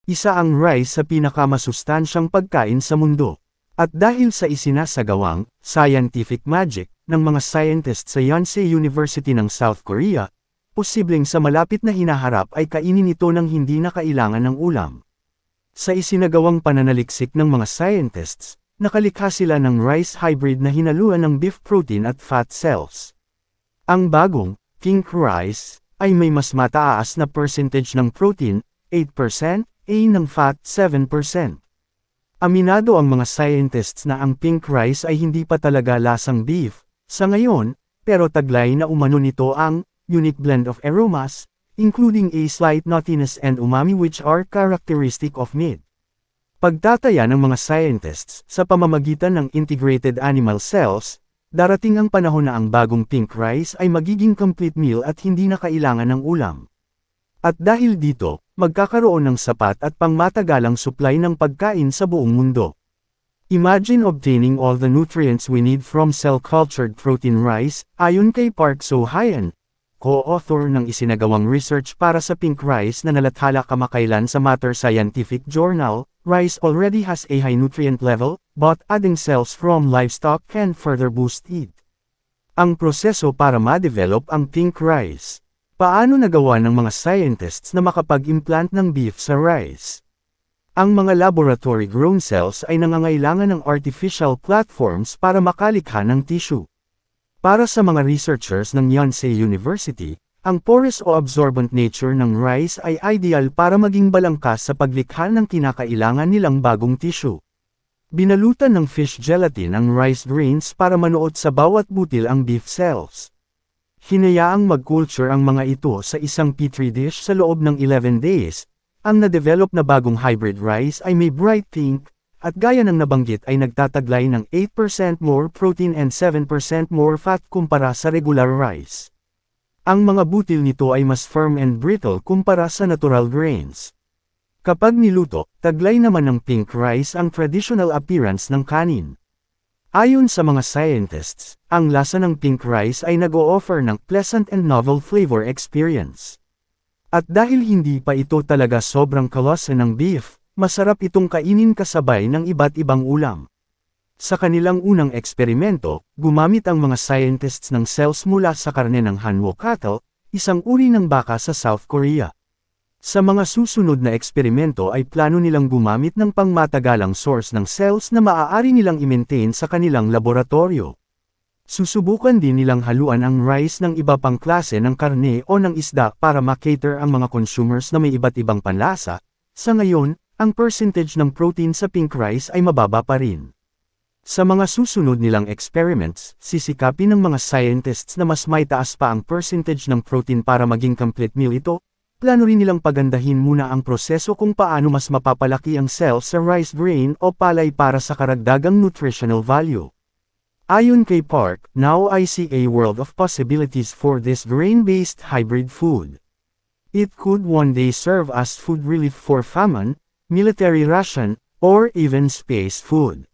Isa ang rice sa pinakamasustansyang pagkain sa mundo. At dahil sa isinasagawang scientific magic ng mga scientists sa Yonsei University ng South Korea, posibleng sa malapit na hinaharap ay kainin ito ng hindi na kailangan ng ulam. Sa isinagawang pananaliksik ng mga scientists, nakalikha sila ng rice hybrid na hinaluan ng beef protein at fat cells. Ang bagong, pink rice, ay may mas mataas na percentage ng protein, 8%, ng fat, 7%. Aminado ang mga scientists na ang pink rice ay hindi pa talaga lasang beef, sa ngayon, pero taglay na umano nito ang unique blend of aromas, including a slight nuttiness and umami which are characteristic of meat. Pagtataya ng mga scientists sa pamamagitan ng integrated animal cells, darating ang panahon na ang bagong pink rice ay magiging complete meal at hindi na kailangan ng ulam. At dahil dito, magkakaroon ng sapat at pangmatagalang supply ng pagkain sa buong mundo. Imagine obtaining all the nutrients we need from cell-cultured protein rice, ayon kay Park So-hyan, co-author ng isinagawang research para sa pink rice na nalathala kamakailan sa Matter Scientific Journal. Rice already has a high nutrient level, but adding cells from livestock can further boost it. Ang proseso para ma-develop ang pink rice. Paano nagawa ng mga scientists na makapag-implant ng beef sa rice? Ang mga laboratory-grown cells ay nangangailangan ng artificial platforms para makalikha ng tissue. Para sa mga researchers ng Yonsei University, ang porous o absorbent nature ng rice ay ideal para maging balangkas sa paglikha ng kinakailangan nilang bagong tissue. Binalutan ng fish gelatin ang rice grains para manuot sa bawat butil ang beef cells. Hinayaang mag-culture ang mga ito sa isang petri dish sa loob ng 11 days. Ang na-develop na bagong hybrid rice ay may bright pink, at gaya ng nabanggit ay nagtataglay ng 8% more protein and 7% more fat kumpara sa regular rice. Ang mga butil nito ay mas firm and brittle kumpara sa natural grains. Kapag niluto, taglay naman ng pink rice ang traditional appearance ng kanin. Ayon sa mga scientists, ang lasa ng pink rice ay nag-o-offer ng pleasant and novel flavor experience. At dahil hindi pa ito talaga sobrang kalasa ng beef, masarap itong kainin kasabay ng iba't ibang ulam. Sa kanilang unang eksperimento, gumamit ang mga scientists ng cells mula sa karne ng Hanwoo cattle, isang uri ng baka sa South Korea. Sa mga susunod na eksperimento ay plano nilang gumamit ng pangmatagalang source ng cells na maaari nilang i-maintain sa kanilang laboratorio. Susubukan din nilang haluan ang rice ng iba pang klase ng karne o ng isda para ma-cater ang mga consumers na may iba't ibang panlasa. Sa ngayon, ang percentage ng protein sa pink rice ay mababa pa rin. Sa mga susunod nilang experiments, sisikapin ng mga scientists na mas may taas pa ang percentage ng protein para maging complete meal ito. Plano rin nilang pagandahin muna ang proseso kung paano mas mapapalaki ang cells sa rice grain o palay para sa karagdagang nutritional value. Ayon kay Park, now I see a world of possibilities for this grain-based hybrid food. It could one day serve as food relief for famine, military ration, or even space food.